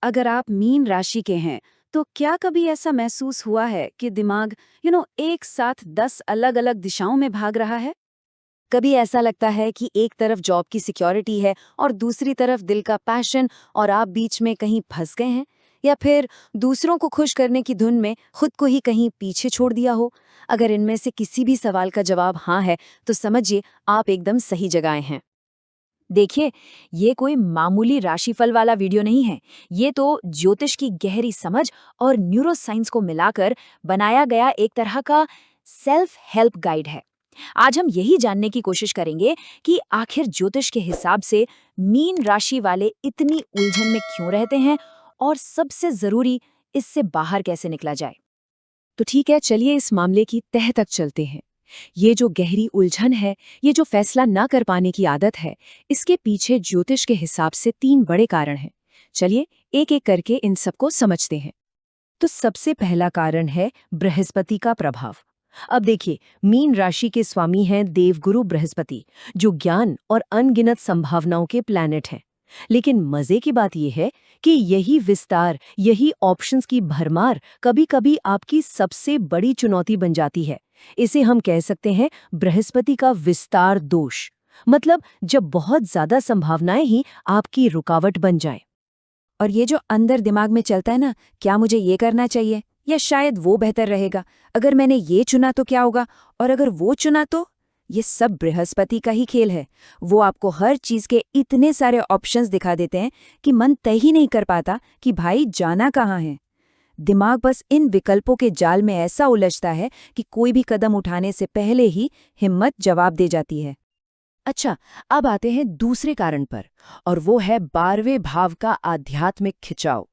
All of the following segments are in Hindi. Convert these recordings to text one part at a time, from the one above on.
अगर आप मीन राशि के हैं, तो क्या कभी ऐसा महसूस हुआ है कि दिमाग एक साथ 10 अलग-अलग दिशाओं में भाग रहा है? कभी ऐसा लगता है कि एक तरफ जॉब की सिक्योरिटी है और दूसरी तरफ दिल का पैशन और आप बीच में कहीं फंस गए हैं? या फिर दूसरों को खुश करने की धुन में खुद को ही कहीं पीछे छोड़ दिया हो? अगर इनमें से किसी भी सवाल का जवाब हाँ है, तो समझिए आप एकदम सही जगह आए हैं। देखिए, ये कोई मामूली राशिफल वाला वीडियो नहीं है। ये तो ज्योतिष की गहरी समझ और न्यूरोसाइंस को मिलाकर बनाया गया एक तरह का सेल्फ हेल्प गाइड है। आज हम यही जानने की कोशिश करेंगे कि आखिर ज्योतिष के हिसाब से मीन राशि वाले इतनी उलझन में क्यों रहते हैं और सबसे जरूरी, इससे बाहर कैसे निकला जाए। तो ठीक है, चलिए इस मामले की तह तक चलते हैं। ये जो गहरी उलझन है, ये जो फैसला ना कर पाने की आदत है, इसके पीछे ज्योतिष के हिसाब से 3 बड़े कारण हैं। चलिए एक एक करके इन सबको समझते हैं। तो सबसे पहला कारण है बृहस्पति का प्रभाव। अब देखिए, मीन राशि के स्वामी हैं देवगुरु बृहस्पति, जो ज्ञान और अनगिनत संभावनाओं के प्लैनेट हैं। लेकिन मजे की बात यह है कि यही विस्तार, यही ऑप्शंस की भरमार कभी-कभी आपकी सबसे बड़ी चुनौती बन जाती है। इसे हम कह सकते हैं बृहस्पति का विस्तार दोष। मतलब जब बहुत ज्यादा संभावनाएं ही आपकी रुकावट बन जाए। और ये जो अंदर दिमाग में चलता है ना, क्या मुझे ये करना चाहिए या शायद वो बेहतर रहेगा, अगर मैंने ये चुना तो क्या होगा, और अगर वो चुना तो, ये सब बृहस्पति का ही खेल है। वो आपको हर चीज के इतने सारे ऑप्शंस दिखा देते हैं कि मन तय ही नहीं कर पाता कि भाई जाना कहाँ है। दिमाग बस इन विकल्पों के जाल में ऐसा उलझता है कि कोई भी कदम उठाने से पहले ही हिम्मत जवाब दे जाती है। अच्छा, अब आते हैं दूसरे कारण पर, और वो है 12वें भाव का आध्यात्मिक खिंचाव।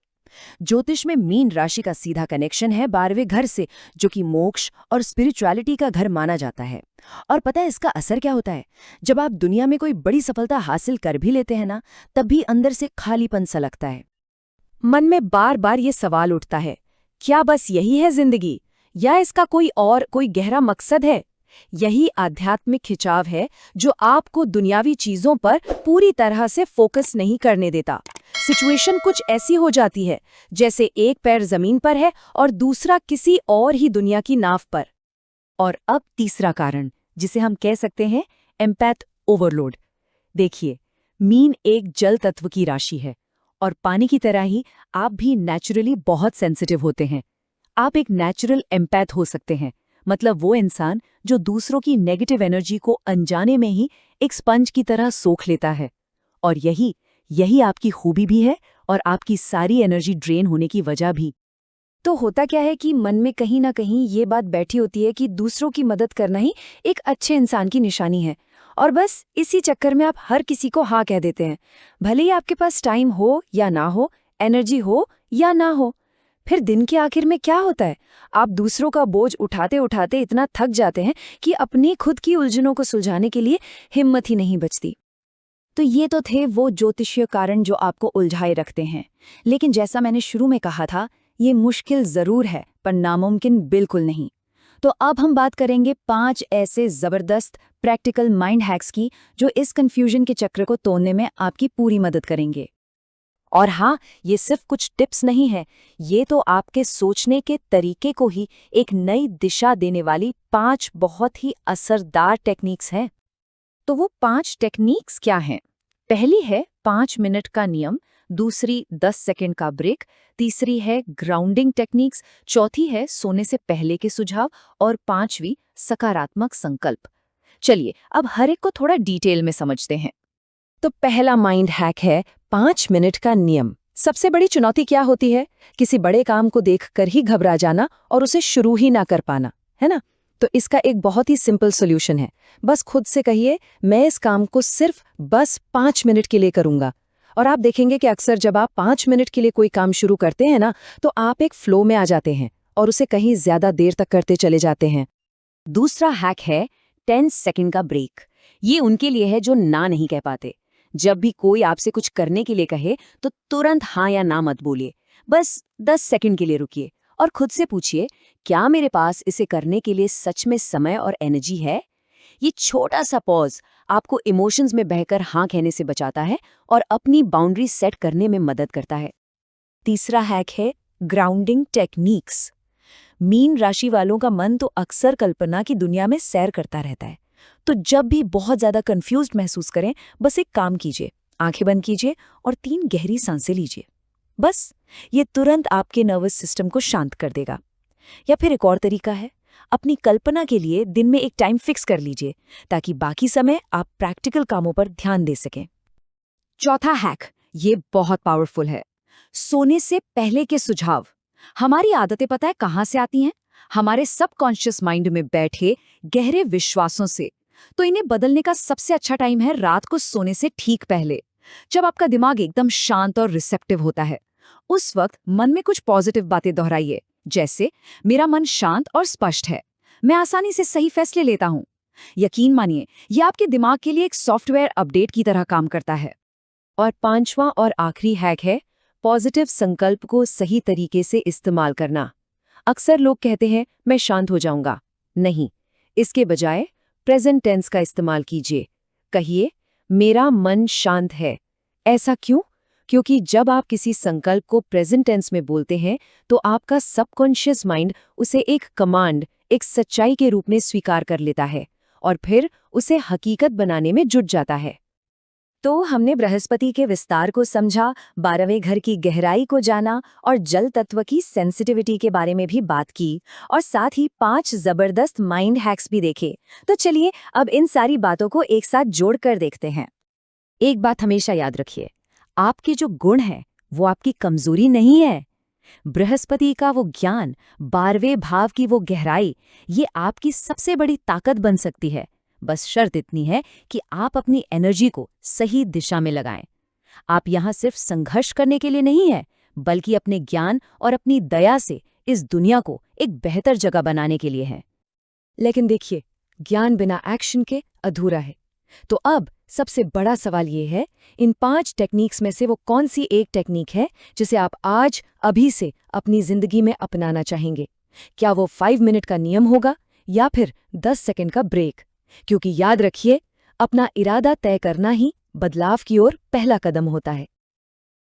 ज्योतिष में मीन राशि का सीधा कनेक्शन है 12वें घर से, जो कि मोक्ष और स्पिरिचुअलिटी का घर माना जाता है। और पता है इसका असर क्या होता है? जब आप दुनिया में कोई बड़ी सफलता हासिल कर भी लेते हैं ना, तब भी अंदर से खालीपन सा लगता है। मन में बार बार ये सवाल उठता है, क्या बस यही है जिंदगी, या इसका कोई गहरा मकसद है? यही आध्यात्मिक खिंचाव है जो आपको दुनियावी चीजों पर पूरी तरह से फोकस नहीं करने देता। सिचुएशन कुछ ऐसी हो जाती है जैसे एक पैर जमीन पर है और दूसरा किसी और ही दुनिया की नाव पर। और अब तीसरा कारण, जिसे हम कह सकते हैं एम्पैथ ओवरलोड। देखिए, मीन एक जल तत्व की राशि है, और पानी की तरह ही आप भी नेचुरली बहुत सेंसिटिव होते हैं। आप एक नेचुरल एम्पैथ हो सकते हैं, मतलब वो इंसान जो दूसरों की नेगेटिव एनर्जी को अनजाने में ही एक स्पंज की तरह सोख लेता है। और यही आपकी खूबी भी है, और आपकी सारी एनर्जी ड्रेन होने की वजह भी। तो होता क्या है कि मन में कहीं ना कहीं ये बात बैठी होती है कि दूसरों की मदद करना ही एक अच्छे इंसान की निशानी है, और बस इसी चक्कर में आप हर किसी को हाँ कह देते हैं, भले ही आपके पास टाइम हो या ना हो, एनर्जी हो या ना हो। फिर दिन के आखिर में क्या होता है, आप दूसरों का बोझ उठाते उठाते इतना थक जाते हैं कि अपनी खुद की उलझनों को सुलझाने के लिए हिम्मत ही नहीं बचती। तो ये तो थे वो ज्योतिषीय कारण जो आपको उलझाए रखते हैं। लेकिन जैसा मैंने शुरू में कहा था, ये मुश्किल जरूर है पर नामुमकिन बिल्कुल नहीं। तो अब हम बात करेंगे 5 ऐसे जबरदस्त प्रैक्टिकल माइंड हैक्स की, जो इस कंफ्यूजन के चक्र को तोड़ने में आपकी पूरी मदद करेंगे। और हाँ, ये सिर्फ कुछ टिप्स नहीं है, ये तो आपके सोचने के तरीके को ही एक नई दिशा देने वाली 5 बहुत ही असरदार टेक्निक्स हैं। तो वो 5 टेक्निक्स क्या हैं? पहली है 5 मिनट का नियम, दूसरी 10 सेकंड का ब्रेक, तीसरी है ग्राउंडिंग टेक्निक्स, चौथी है सोने से पहले के सुझाव, और पांचवी सकारात्मक संकल्प। चलिए अब हर एक को थोड़ा डिटेल में समझते हैं। तो पहला माइंड हैक है 5 मिनट का नियम। सबसे बड़ी चुनौती क्या होती है? किसी बड़े काम को देखकर ही घबरा जाना और उसे शुरू ही ना कर पाना, है ना? तो इसका एक बहुत ही सिंपल सॉल्यूशन है। बस खुद से कहिए, मैं इस काम को सिर्फ बस 5 मिनट के लिए करूंगा। और आप देखेंगे कि अक्सर जब आप 5 मिनट के लिए कोई काम शुरू करते हैं ना, तो आप एक फ्लो में आ जाते हैं और उसे कहीं ज्यादा देर तक करते चले जाते हैं। दूसरा हैक है 10 सेकंड का ब्रेक। ये उनके लिए है जो ना नहीं कह पाते। जब भी कोई आपसे कुछ करने के लिए कहे तो तुरंत हाँ या ना मत बोलिए। बस 10 सेकंड के लिए रुकिए और खुद से पूछिए, क्या मेरे पास इसे करने के लिए सच में समय और एनर्जी है? ये छोटा सा पॉज आपको इमोशंस में बहकर हाँ कहने से बचाता है और अपनी बाउंड्री सेट करने में मदद करता है। तीसरा हैक है ग्राउंडिंग टेक्निक्स। मीन राशि वालों का मन तो अक्सर कल्पना की दुनिया में सैर करता रहता है। तो जब भी बहुत ज्यादा कंफ्यूज्ड महसूस करें, बस एक काम कीजिए, आंखें बंद कीजिए और 3 गहरी सांसें लीजिए। बस ये तुरंत आपके नर्वस सिस्टम को शांत कर देगा। या फिर एक और तरीका है, अपनी कल्पना के लिए दिन में एक टाइम फिक्स कर लीजिए, ताकि बाकी समय आप प्रैक्टिकल कामों पर ध्यान दे सकें। चौथा हैक, ये बहुत पावरफुल है। सोने से पहले के सुझाव। हमारी आदतें पता है कहाँ से आती हैं? हमारे सबकॉन्शियस माइंड में बैठे गहरे विश्वासों से। तो इन्हें बदलने का सबसे अच्छा टाइम है रात को सोने से ठीक पहले, जब आपका दिमाग एकदम शांत और रिसेप्टिव होता है। उस वक्त मन में कुछ पॉजिटिव बातें दोहराइए, जैसे मेरा मन शांत और स्पष्ट है, मैं आसानी से सही फैसले लेता हूँ। यकीन मानिए, ये आपके दिमाग के लिए एक सॉफ्टवेयर अपडेट की तरह काम करता है। और 5वां और आखिरी हैक है पॉजिटिव संकल्प को सही तरीके से इस्तेमाल करना। अक्सर लोग कहते हैं मैं शांत हो जाऊंगा। नहीं, इसके बजाय प्रेजेंट टेंस का इस्तेमाल कीजिए। कहिए मेरा मन शांत है। ऐसा क्यों? क्योंकि जब आप किसी संकल्प को प्रेजेंट टेंस में बोलते हैं तो आपका सबकॉन्शियस माइंड उसे एक कमांड, एक सच्चाई के रूप में स्वीकार कर लेता है और फिर उसे हकीकत बनाने में जुट जाता है। तो हमने बृहस्पति के विस्तार को समझा, 12वें घर की गहराई को जाना और जल तत्व की सेंसिटिविटी के बारे में भी बात की, और साथ ही 5 जबरदस्त माइंड हैक्स भी देखे। तो चलिए अब इन सारी बातों को एक साथ जोड़ कर देखते हैं। एक बात हमेशा याद रखिए, आपके जो गुण हैं वो आपकी कमजोरी नहीं है। बृहस्पति का वो ज्ञान, 12वें भाव की वो गहराई, ये आपकी सबसे बड़ी ताकत बन सकती है। बस शर्त इतनी है कि आप अपनी एनर्जी को सही दिशा में लगाएं। आप यहाँ सिर्फ संघर्ष करने के लिए नहीं है, बल्कि अपने ज्ञान और अपनी दया से इस दुनिया को एक बेहतर जगह बनाने के लिए है। लेकिन देखिए, ज्ञान बिना एक्शन के अधूरा है। तो अब सबसे बड़ा सवाल ये है, इन 5 टेक्निक्स में से वो कौन सी एक टेक्निक है जिसे आप आज अभी से अपनी जिंदगी में अपनाना चाहेंगे? क्या वो 5 मिनट का नियम होगा या फिर 10 सेकंड का ब्रेक? क्योंकि याद रखिए, अपना इरादा तय करना ही बदलाव की ओर पहला कदम होता है।